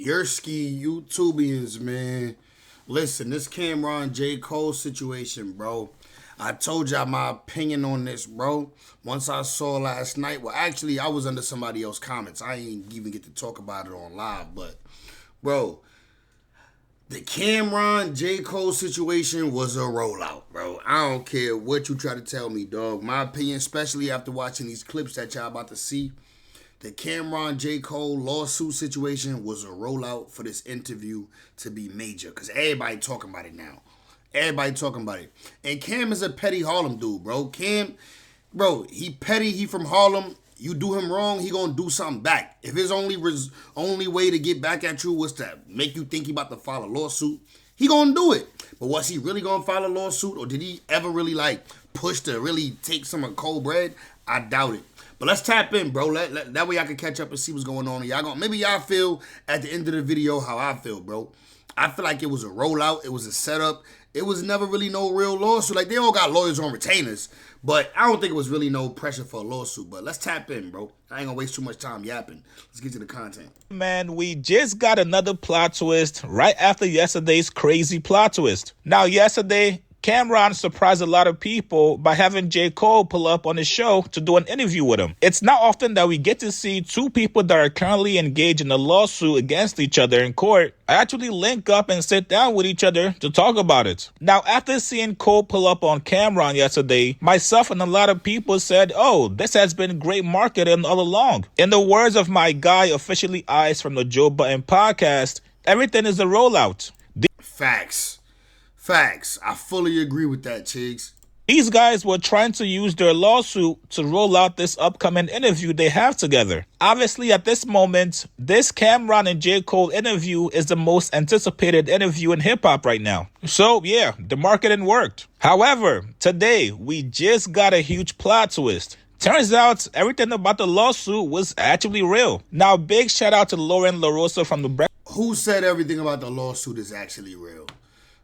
Yerski YouTubians, man. Listen, this Camron Jcole situation, bro. I told y'all my opinion on this, bro. Once I saw last night, well, actually, I was under somebody else's comments. I ain't even get to talk about it on live, but, bro, the Camron Jcole situation was a rollout, bro. I don't care what you try to tell me, dog. My opinion, especially after watching these clips that y'all about to see, the Camron Jcole lawsuit situation was a rollout for this interview to be major, because everybody talking about it now. Everybody talking about it. And Cam is a petty Harlem dude, bro. Cam, bro, he petty. He from Harlem. You do him wrong, he gonna do something back. If his only way to get back at you was to make you think he about to file a lawsuit, he gonna do it. But was he really gonna file a lawsuit, or did he ever really like push to really take some of cold bread? I doubt it. But let's tap in, bro. That way I can catch up and see what's going on. Maybe y'all feel at the end of the video how I feel, bro. I feel like it was a rollout. It was a setup. It was never really no real lawsuit. Like, they all got lawyers on retainers, but I don't think it was really no pressure for a lawsuit. But let's tap in, bro. I ain't gonna waste too much time yapping. Let's get to the content. Man, we just got another plot twist right after yesterday's crazy plot twist. Now, yesterday, Camron surprised a lot of people by having Jcole pull up on his show to do an interview with him. It's not often that we get to see two people that are currently engaged in a lawsuit against each other in court actually link up and sit down with each other to talk about it. Now, after seeing Cole pull up on Camron yesterday, myself and a lot of people said, oh, this has been great marketing all along. In the words of my guy, Officially Ice from the Joe Budden podcast, everything is a rollout. Facts. I fully agree with that, Chigs. These guys were trying to use their lawsuit to roll out this upcoming interview they have together. Obviously, at this moment, this Camron and Jcole interview is the most anticipated interview in hip-hop right now. So, yeah, the marketing worked. However, today, we just got a huge plot twist. Turns out, everything about the lawsuit was actually real. Now, big shout out to Lauren LaRosa from the Breakfast. Who said everything about the lawsuit is actually real?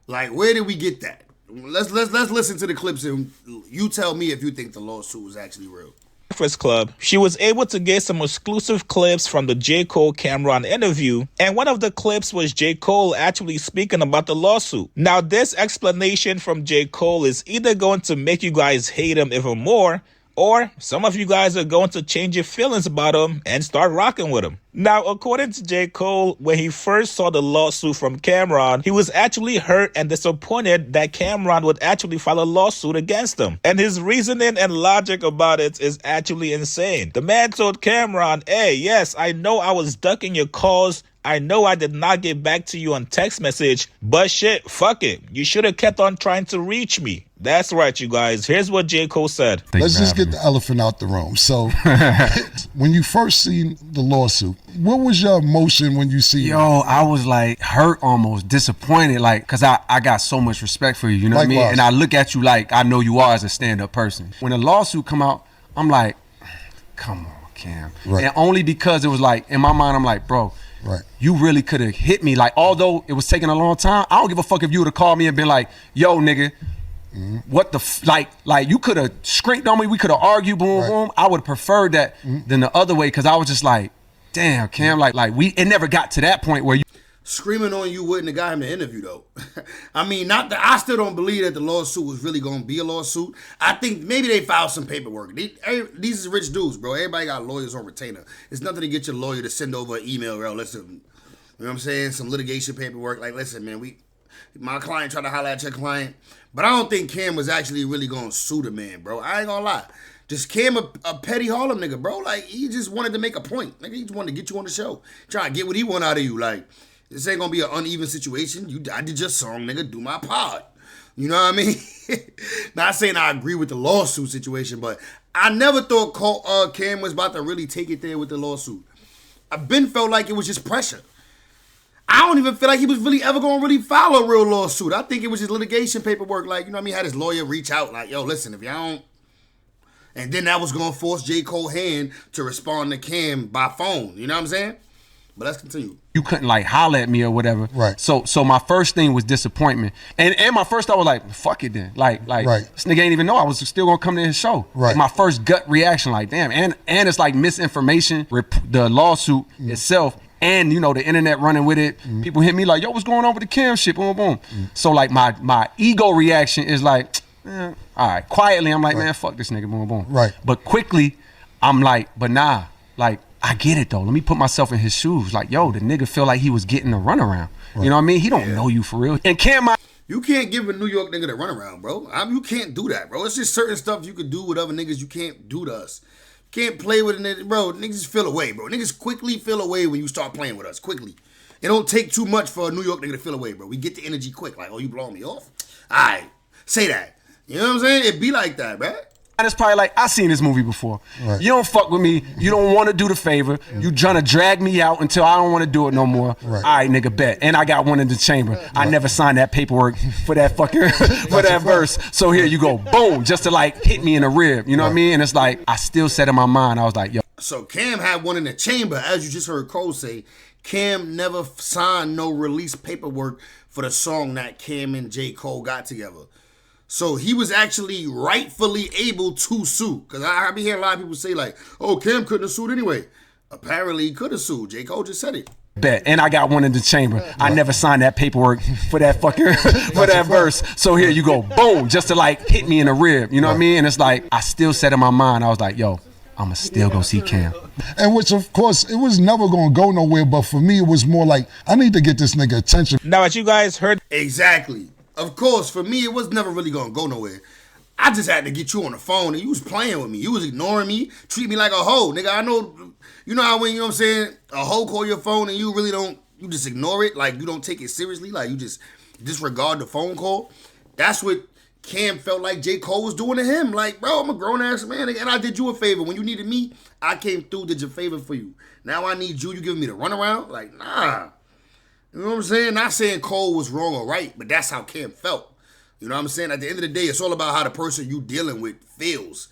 Like, where did we get that? Let's listen to the clips and you tell me if you think the lawsuit was actually real. Breakfast Club. She was able to get some exclusive clips from the Jcole Camron interview, and one of the clips was Jcole actually speaking about the lawsuit. Now, this explanation from Jcole is either going to make you guys hate him even more, or some of you guys are going to change your feelings about him and start rocking with him. Now, according to Jcole, when he first saw the lawsuit from Camron, he was actually hurt and disappointed that Camron would actually file a lawsuit against him. And his reasoning and logic about it is actually insane. The man told Camron, hey, yes, I know I was ducking your calls. I know I did not get back to you on text message, but shit, fuck it. You should have kept on trying to reach me. That's right, you guys. Here's what Jcole said. Let's just get the elephant out the room. So, when you first seen the lawsuit, what was your emotion when you see it? Yo, I was like hurt almost, disappointed, like, because I got so much respect for you, you know what I mean? And I look at you like I know you are as a stand-up person. When the lawsuit come out, I'm like, come on, Cam. Right. And only because it was like, in my mind, I'm like, bro, you really could have hit me. Like, although it was taking a long time, I don't give a fuck if you would have called me and been like, yo, nigga, what the like you could have screamed on me, we could have argued, boom, boom. I would have preferred that than the other way, because I was just like, damn, Cam, like it never got to that point where you screaming on you wouldn't have got him the interview, though. I mean, I still don't believe that the lawsuit was really going to be a lawsuit. I think maybe they filed some paperwork. These is rich dudes, bro. Everybody got lawyers on retainer. It's nothing to get your lawyer to send over an email, bro. Listen, you know what I'm saying? Some litigation paperwork. Like, listen, man, my client tried to holler at your client, but I don't think Cam was actually really going to sue the man, bro. I ain't gonna lie. Just Cam a petty Harlem nigga, bro. Like, he just wanted to make a point. Like, he just wanted to get you on the show. Try to get what he want out of you. Like, this ain't gonna be an uneven situation. I did your song, nigga. Do my part. You know what I mean? Not saying I agree with the lawsuit situation, but I never thought Cam was about to really take it there with the lawsuit. I've been felt like it was just pressure. I don't even feel like he was really ever going to really file a real lawsuit. I think it was just litigation paperwork. Like, you know what I mean? Had his lawyer reach out like, yo, listen, if y'all don't. And then that was going to force Jcole's hand to respond to Cam by phone. You know what I'm saying? But let's continue. You couldn't like holler at me or whatever. Right. So my first thing was disappointment. And my first thought was like, fuck it then. Like this nigga ain't even know I was still gonna come to his show. Right. Like, my first gut reaction, like, damn. And it's like misinformation, the lawsuit itself. and you know the internet running with it. People hit me like, yo, what's going on with the Cam shit? Boom, boom. So like my ego reaction is like, all right. Quietly, I'm like, man, fuck this nigga, boom, boom. Right. But quickly, I'm like, but nah, like I get it though. Let me put myself in his shoes. Like, yo, the nigga feel like he was getting a runaround. You know what I mean? He don't know you for real. And Cam, you can't give a New York nigga the runaround, bro. You can't do that, bro. It's just certain stuff you could do with other niggas you can't do to us. Can't play with a nigga, bro. Niggas feel away, bro. Niggas quickly feel away when you start playing with us, quickly. It don't take too much for a New York nigga to feel away, bro. We get the energy quick. Like, oh, you blowing me off? All right, say that. You know what I'm saying? It be like that, bro. it's probably like, I seen this movie before. Right. You don't fuck with me. You don't want to do the favor. You trying to drag me out until I don't want to do it no more. Right. All right, nigga, bet. And I got one in the chamber. Right. I never signed that paperwork for that fucking, for that verse. So here you go, boom, just to like hit me in the rib. You know what I mean? And it's like, I still said in my mind, I was like, yo. So Cam had one in the chamber, as you just heard Cole say. Cam never signed no release paperwork for the song that Cam and Jcole got together. So he was actually rightfully able to sue. Because I be hearing a lot of people say like, oh, Cam couldn't have sued anyway. Apparently he could have sued. Jcole just said it. Bet. And I got one in the chamber. I never signed that paperwork for that fucking, for that verse. So here you go, boom, just to like hit me in the rib. You know what I mean? And it's like, I still said in my mind, I was like, yo, I'ma still go see Cam. And which, of course, it was never going to go nowhere. But for me, it was more like, I need to get this nigga attention. Now, as you guys heard. Exactly. Of course, for me, it was never really going to go nowhere. I just had to get you on the phone, and you was playing with me. You was ignoring me, treat me like a hoe. Nigga, I know, you know how when, you know what I'm saying, a hoe call your phone and you really don't, you just ignore it, like you don't take it seriously, like you just disregard the phone call. That's what Cam felt like Jcole was doing to him. Like, bro, I'm a grown-ass man, and I did you a favor. When you needed me, I came through, did your favor for you. Now I need you, you giving me the runaround? Like, nah. You know what I'm saying? Not saying Cole was wrong or right, but that's how Cam felt. You know what I'm saying? At the end of the day, it's all about how the person you dealing with feels.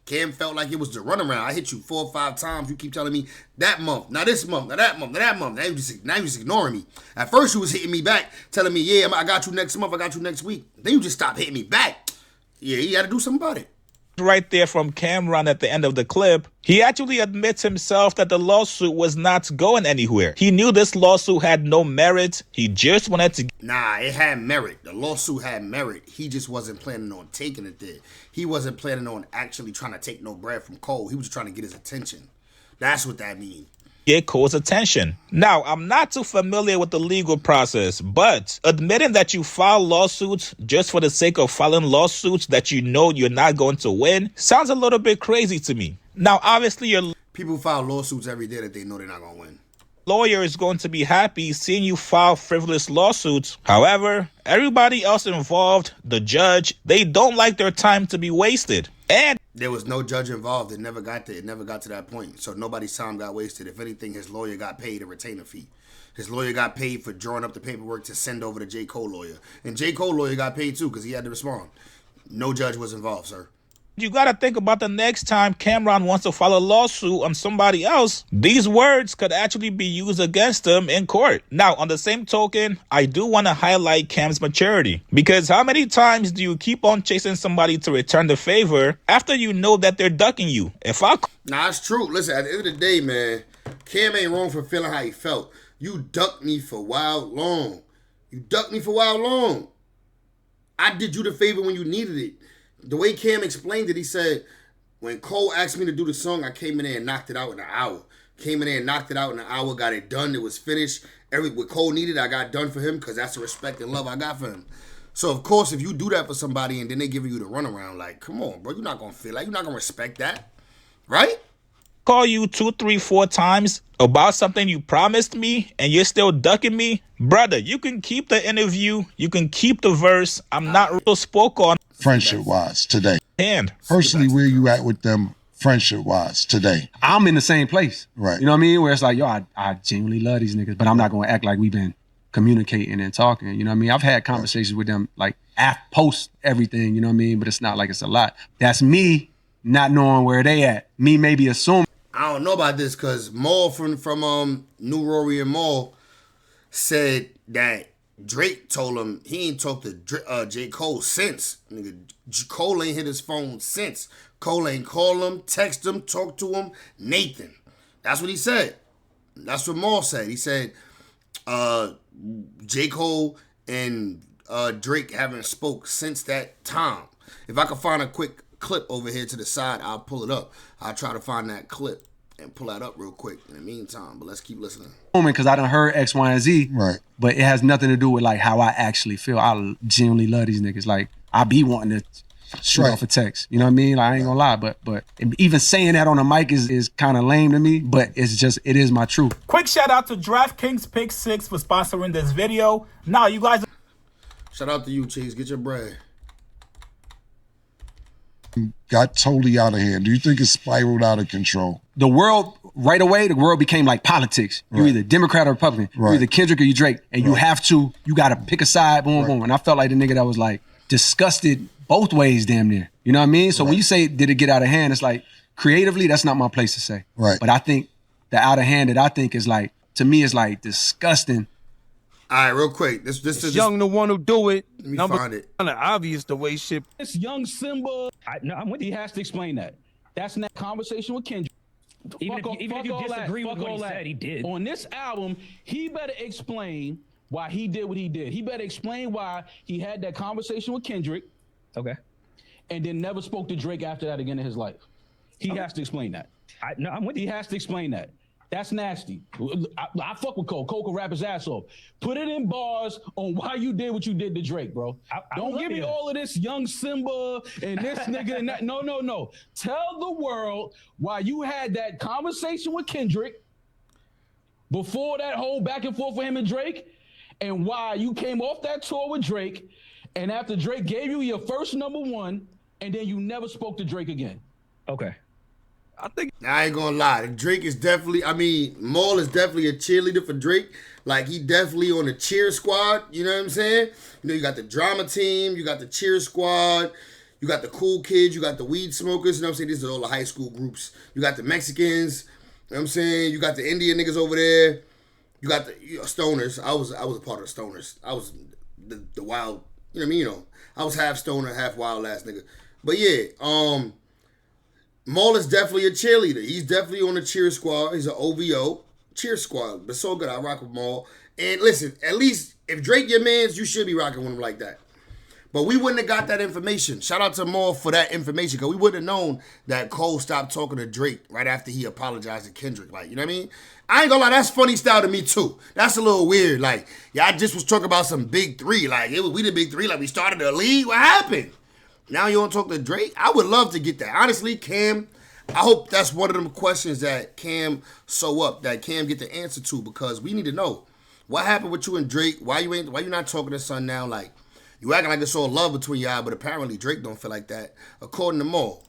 Cam felt like it was the runaround. I hit you 4 or 5 times. You keep telling me that month, now this month, now that month, now that month. Now you just ignoring me. At first, you was hitting me back, telling me, yeah, I got you next month, I got you next week. Then you just stopped hitting me back. Yeah, you got to do something about it. Right there from Camron at the end of the clip, he actually admits himself that the lawsuit was not going anywhere. He knew this lawsuit had no merit. He just wanted to... Nah, it had merit. The lawsuit had merit. He just wasn't planning on taking it there. He wasn't planning on actually trying to take no bread from Cole. He was just trying to get his attention. That's what that means. Get Cole's attention. Now, I'm not too familiar with the legal process, but admitting that you file lawsuits just for the sake of filing lawsuits that you know you're not going to win sounds a little bit crazy to me. Now, obviously, your people file lawsuits every day that they know they're not going to win. Lawyer is going to be happy seeing you file frivolous lawsuits. However, everybody else involved, the judge, they don't like their time to be wasted. And there was no judge involved. It never got there. It never got to that point. So nobody's time got wasted. If anything, his lawyer got paid a retainer fee. His lawyer got paid for drawing up the paperwork to send over to Jcole lawyer. And Jcole lawyer got paid too because he had to respond. No judge was involved, sir. You got to think about the next time Camron wants to file a lawsuit on somebody else. These words could actually be used against him in court. Now, on the same token, I do want to highlight Cam's maturity. Because how many times do you keep on chasing somebody to return the favor after you know that they're ducking you? Nah, it's true. Listen, at the end of the day, man, Cam ain't wrong for feeling how he felt. You ducked me for wild long. You ducked me for wild long. I did you the favor when you needed it. The way Cam explained it, he said, when Cole asked me to do the song, I came in there and knocked it out in an hour. Came in there and knocked it out in an hour, got it done, it was finished. What Cole needed, I got done for him because that's the respect and love I got for him. So, of course, if you do that for somebody and then they giving you the runaround, like, come on, bro, you're not going to feel like, you're not going to respect that, right? Call you 2, 3, 4 times about something you promised me and you're still ducking me, brother, you can keep the interview, you can keep the verse. I'm not real spoke on friendship-wise today. And personally, where you at with them friendship-wise today? I'm in the same place. Right. You know what I mean? Where it's like, yo, I genuinely love these niggas, but I'm not going to act like we've been communicating and talking. You know what I mean? I've had conversations with them like post everything, you know what I mean? But it's not like it's a lot. That's me not knowing where they at. Me maybe assuming. I don't know about this because Maul from New Rory and Maul said that Drake told him he ain't talked to J. Cole since. Nigga, Cole ain't hit his phone since. Cole ain't call him, text him, talk to him. Nathan. That's what he said. That's what Maul said. He said Jcole and Drake haven't spoke since that time. If I can find a quick clip over here to the side, I'll pull it up. I'll try to find that clip and pull that up real quick in the meantime. But let's keep listening. Because I done heard X, Y, and Z. Right. But it has nothing to do with like how I actually feel. I genuinely love these niggas. Like I be wanting to shoot off a text. You know what I mean? Like, I ain't gonna lie, but even saying that on a mic is kind of lame to me, but it is my truth. Quick shout out to DraftKings Pick 6 for sponsoring this video. Now you guys. Shout out to you, Chase. Get your bread. Got totally out of hand. Do you think it spiraled out of control? The world, right away, the world became like politics. You're either Democrat or Republican. You're either Kendrick or you Drake. And you got to pick a side, boom, boom. And I felt like the nigga that was like disgusted both ways damn near. You know what I mean? So when you say, did it get out of hand? It's like, creatively, that's not my place to say. Right. But I think the out of hand that I think is like, to me, is like disgusting. All right, real quick. This is Young the one who do it. Let me find it. Kind of obvious the way shit. It's young Simba. I'm with you. He has to explain that. That's in that conversation with Kendrick. Even if you disagree with what he said, he did. On this album, he better explain why he did what he did. He better explain why he had that conversation with Kendrick. Okay. And then never spoke to Drake after that again in his life. He has to explain that. I'm with you. He has to explain that. That's nasty. I fuck with Cole. Cole can rap his ass off. Put it in bars on why you did what you did to Drake, bro. Don't give me all of this young Simba and this nigga and that. No. Tell the world why you had that conversation with Kendrick before that whole back and forth with him and Drake, and why you came off that tour with Drake, and after Drake gave you your first #1, and then you never spoke to Drake again. Okay. I ain't gonna lie. Drake is definitely, Maul is definitely a cheerleader for Drake. Like, he definitely on the cheer squad. You know what I'm saying? You know, you got the drama team, you got the cheer squad, you got the cool kids, you got the weed smokers. You know what I'm saying? These are all the high school groups. You got the Mexicans. You know what I'm saying? You got the Indian niggas over there. You got the stoners. I was a part of the stoners. I was the wild, you know what I mean? You know, I was half stoner, half wild ass nigga. But yeah, Maul is definitely a cheerleader. He's definitely on the cheer squad. He's an OVO cheer squad. But so good. I rock with Maul. And listen, at least if Drake your mans, you should be rocking with him like that. But we wouldn't have got that information. Shout out to Maul for that information, because we wouldn't have known that Cole stopped talking to Drake right after he apologized to Kendrick. Like, you know what I mean? I ain't gonna lie, that's funny style to me too. That's a little weird. Like, yeah, I just was talking about some big three. Like, we the big three. Like, we started the league. What happened? Now you want to talk to Drake? I would love to get that. Honestly, Cam, I hope that's one of them questions that Cam that Cam get the answer to, because we need to know what happened with you and Drake. Why you not talking to son now? Like, you acting like it's all love between y'all, but apparently Drake don't feel like that, according to Maul.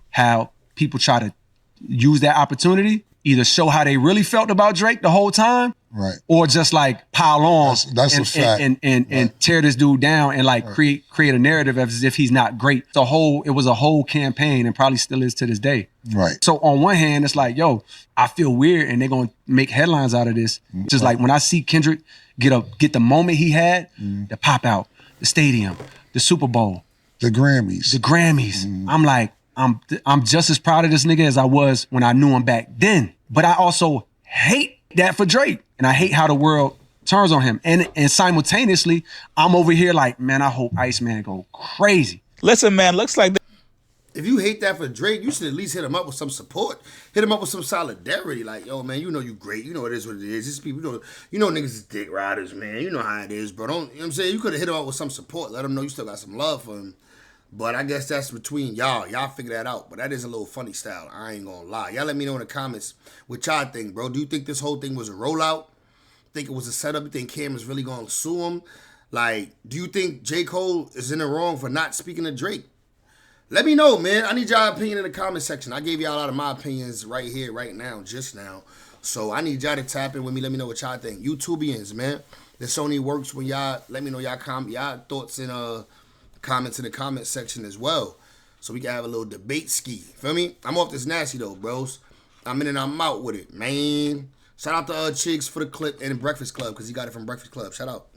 How people try to use that opportunity, either show how they really felt about Drake the whole time, right, or just like pile on that's a fact. And tear this dude down and like create a narrative as if he's not great. It was a whole campaign, and probably still is to this day. Right. So on one hand, it's like, yo, I feel weird, and they're gonna make headlines out of this. Just like when I see Kendrick get the moment he had, the pop out, the stadium, the Super Bowl, the Grammys. I'm like, I'm just as proud of this nigga as I was when I knew him back then. But I also hate that for Drake. And I hate how the world turns on him. And simultaneously, I'm over here like, man, I hope Iceman go crazy. Listen, man, looks like if you hate that for Drake, you should at least hit him up with some support. Hit him up with some solidarity. Like, yo, man, you know you great. You know it is what it is. These people, you know niggas is dick riders, man. You know how it is, bro. You know what I'm saying? You could have hit him up with some support. Let him know you still got some love for him. But I guess that's between y'all. Y'all figure that out. But that is a little funny style. I ain't gonna lie. Y'all let me know in the comments what y'all think, bro. Do you think this whole thing was a rollout? Think it was a setup? You think Cam is really gonna sue him? Like, do you think Jcole is in the wrong for not speaking to Drake? Let me know, man. I need y'all opinion in the comment section. I gave y'all a lot of my opinions right here, right now, just now. So I need y'all to tap in with me. Let me know what y'all think. YouTubians, man. This only works when y'all let me know y'all thoughts and comments in the comment section as well, so we can have a little debate ski. Feel me? I'm off this nasty though, bros. I'm in and I'm out with it, man. Shout out to Chicks for the clip and Breakfast Club, because he got it from Breakfast Club. Shout out.